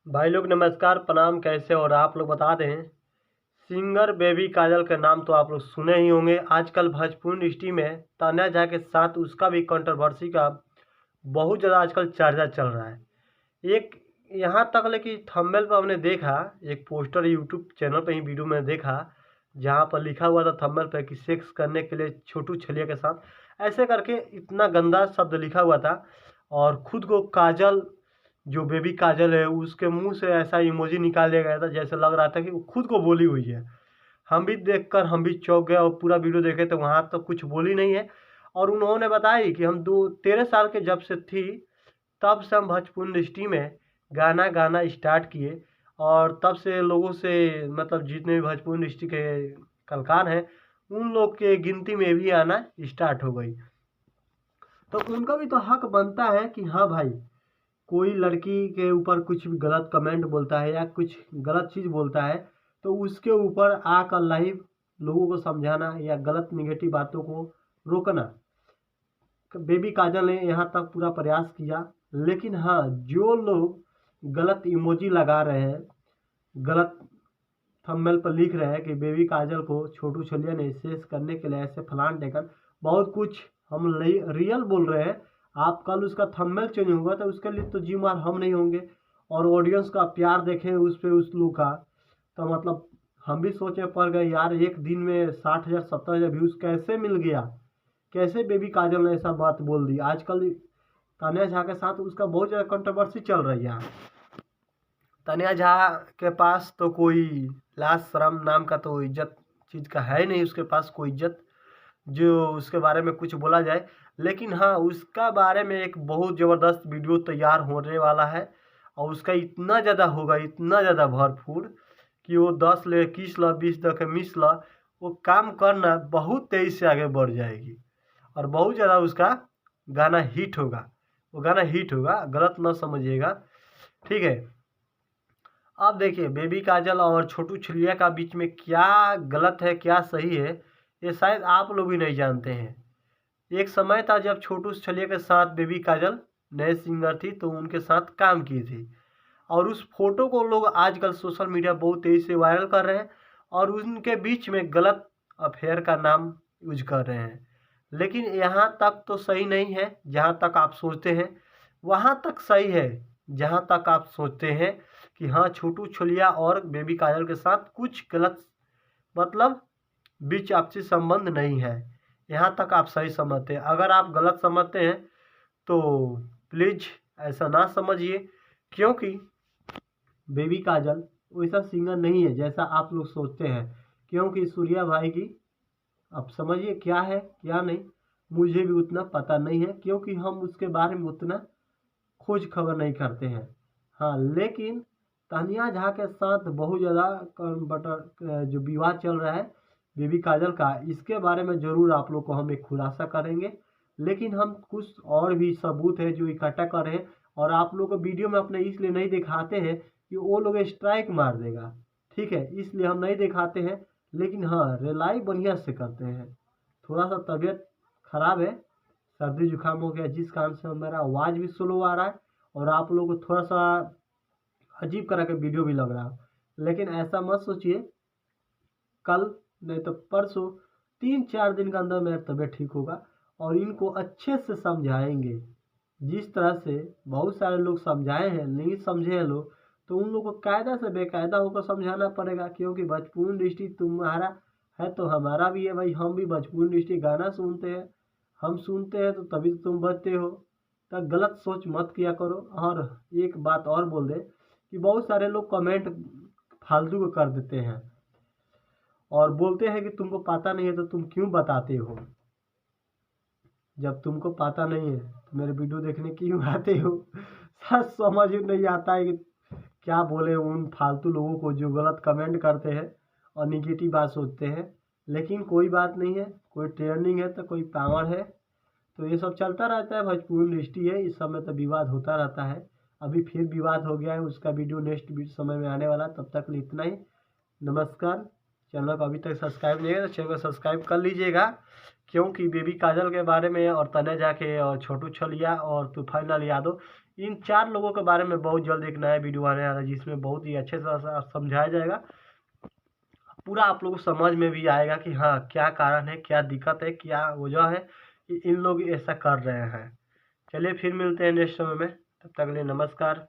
भाई लोग नमस्कार प्रणाम। कैसे और आप लोग बता दें। सिंगर बेबी काजल के नाम तो आप लोग सुने ही होंगे। आजकल भोजपुरी इंडस्ट्री में तान्या झा के साथ उसका भी कंट्रोवर्सी का बहुत ज़्यादा आजकल चर्चा चल रहा है। एक यहाँ तक लेकिन थंबनेल पर हमने देखा, एक पोस्टर यूट्यूब चैनल पे ही वीडियो में देखा जहाँ पर लिखा हुआ था थंबनेल पे कि सेक्स करने के लिए छोटू छलिया के साथ ऐसे करके इतना गंदा शब्द लिखा हुआ था। और खुद को काजल, जो बेबी काजल है, उसके मुंह से ऐसा इमोजी निकाल दिया गया था जैसे लग रहा था कि वो खुद को बोली हुई है। हम भी देखकर हम भी चौंक गए और पूरा वीडियो देखे तो वहाँ तो कुछ बोली नहीं है। और उन्होंने बताया कि हम 13 साल के जब से थी तब से हम भोजपुरी इंडस्ट्री में गाना गाना स्टार्ट किए। और तब से लोगों से मतलब जितने भी भोजपुरी इंडस्ट्री के कलाकार हैं उन लोग के गिनती में भी आना स्टार्ट हो गई। तो उनका भी तो हक बनता है कि हाँ भाई, कोई लड़की के ऊपर कुछ भी गलत कमेंट बोलता है या कुछ गलत चीज़ बोलता है तो उसके ऊपर आकर लाइव लोगों को समझाना या गलत निगेटिव बातों को रोकना। बेबी काजल ने यहाँ तक पूरा प्रयास किया। लेकिन हाँ, जो लोग गलत इमोजी लगा रहे हैं, गलत थंबनेल पर लिख रहे हैं कि बेबी काजल को छोटू छलिया ने सेस करने के लिए ऐसे फलान टेकन बहुत कुछ हम रियल बोल रहे हैं। आप कल उसका थंबनेल चेंज होगा तो उसके लिए तो जिम्मेदार हम नहीं होंगे। और ऑडियंस का प्यार देखें उस पर उस लोग का, तो मतलब हम भी सोचे पड़ गए यार, एक दिन में 60,000 70,000 व्यूज़ कैसे मिल गया, कैसे बेबी काजल ने ऐसा बात बोल दी। आजकल तान्या झा के साथ उसका बहुत ज़्यादा कंट्रोवर्सी चल रही है। तान्या झा के पास तो कोई लाज शर्म नाम का तो इज्जत चीज़ का है नहीं, उसके पास कोई इज्जत जो उसके बारे में कुछ बोला जाए। लेकिन हाँ, उसका बारे में एक बहुत ज़बरदस्त वीडियो तैयार होने वाला है और उसका इतना ज़्यादा होगा, इतना ज़्यादा भरपूर कि वो 10 ले 21 ला 20 तक मिस ला, वो काम करना बहुत तेज़ी से आगे बढ़ जाएगी और बहुत ज़्यादा उसका गाना हिट होगा। वो गाना हिट होगा, गलत ना समझिएगा, ठीक है। अब देखिए बेबी काजल और छोटू छलिया का बीच में क्या गलत है क्या सही है, ये शायद आप लोग भी नहीं जानते हैं। एक समय था जब छोटू छलिया के साथ बेबी काजल नए सिंगर थी तो उनके साथ काम की थी। और उस फोटो को लोग आजकल सोशल मीडिया बहुत तेज़ी से वायरल कर रहे हैं और उनके बीच में गलत अफेयर का नाम यूज कर रहे हैं। लेकिन यहाँ तक तो सही नहीं है जहाँ तक आप सोचते हैं, वहाँ तक सही है जहाँ तक आप सोचते हैं कि हाँ, छोटू छलिया और बेबी काजल के साथ कुछ गलत मतलब बीच आपसी संबंध नहीं है। यहाँ तक आप सही समझते हैं। अगर आप गलत समझते हैं तो प्लीज़ ऐसा ना समझिए, क्योंकि बेबी काजल वैसा सिंगर नहीं है जैसा आप लोग सोचते हैं। क्योंकि सूर्या भाई की अब समझिए क्या है क्या नहीं, मुझे भी उतना पता नहीं है क्योंकि हम उसके बारे में उतना खोज खबर नहीं करते हैं। हाँ, लेकिन तानिया झा के साथ बहुत ज़्यादा बटर जो विवाद चल रहा है बेबी काजल का, इसके बारे में ज़रूर आप लोग को हम एक खुलासा करेंगे। लेकिन हम कुछ और भी सबूत है जो इकट्ठा कर रहे हैं और आप लोग को वीडियो में अपने इसलिए नहीं दिखाते हैं कि वो लोग स्ट्राइक मार देगा, ठीक है, इसलिए हम नहीं दिखाते हैं। लेकिन हाँ, रिलाई बढ़िया से करते हैं। थोड़ा सा तबीयत खराब है, सर्दी जुकाम हो गया जिस कारण से मेरा आवाज़ भी स्लो आ रहा है और आप लोगों को थोड़ा सा अजीब तरह का वीडियो भी लग रहा है। लेकिन ऐसा मत सोचिए, कल नहीं तो परसों 3-4 दिन के अंदर मेरा तबीयत ठीक होगा और इनको अच्छे से समझाएंगे। जिस तरह से बहुत सारे लोग समझाए हैं नहीं समझे हैं लोग, तो उन लोग को कायदा से बेकायदा होकर समझाना पड़ेगा। क्योंकि भोजपुरी इंडस्ट्री तुम्हारा है तो हमारा भी है भाई, हम भी भोजपुरी इंडस्ट्री गाना सुनते हैं, हम सुनते हैं तो तभी तो तुम बचते हो। तो गलत सोच मत किया करो। और एक बात और बोल दे कि बहुत सारे लोग कमेंट फालतू को कर देते हैं और बोलते हैं कि तुमको पता नहीं है तो तुम क्यों बताते हो। जब तुमको पता नहीं है तो मेरे वीडियो देखने क्यों आते हो। सच समझ ही नहीं आता है कि क्या बोले उन फालतू लोगों को जो गलत कमेंट करते हैं और निगेटिव बात सोचते हैं। लेकिन कोई बात नहीं है, कोई ट्रेंडिंग है तो कोई पावर है, तो ये सब चलता रहता है। भोजपुरी इंडस्ट्री है, इस समय तो विवाद होता रहता है। अभी फिर विवाद हो गया है, उसका वीडियो नेक्स्ट समय में आने वाला है। तब तक इतना ही, नमस्कार। चैनल को अभी तक सब्सक्राइब नहीं है तो चैनल को सब्सक्राइब कर लीजिएगा। क्योंकि बेबी काजल के बारे में और तन्या झा के और छोटू छलिया और तूफान लाल यादव इन 4 लोगों के बारे में बहुत जल्द एक नया वीडियो आने वाला है, जिसमें बहुत ही अच्छे से समझाया जाएगा। पूरा आप लोगों को समझ में भी आएगा कि हाँ, क्या कारण है, क्या दिक्कत है, क्या वजह है कि इन लोग ऐसा कर रहे हैं। चलिए फिर मिलते हैं नेक्स्ट समय में, तब तक के लिए नमस्कार।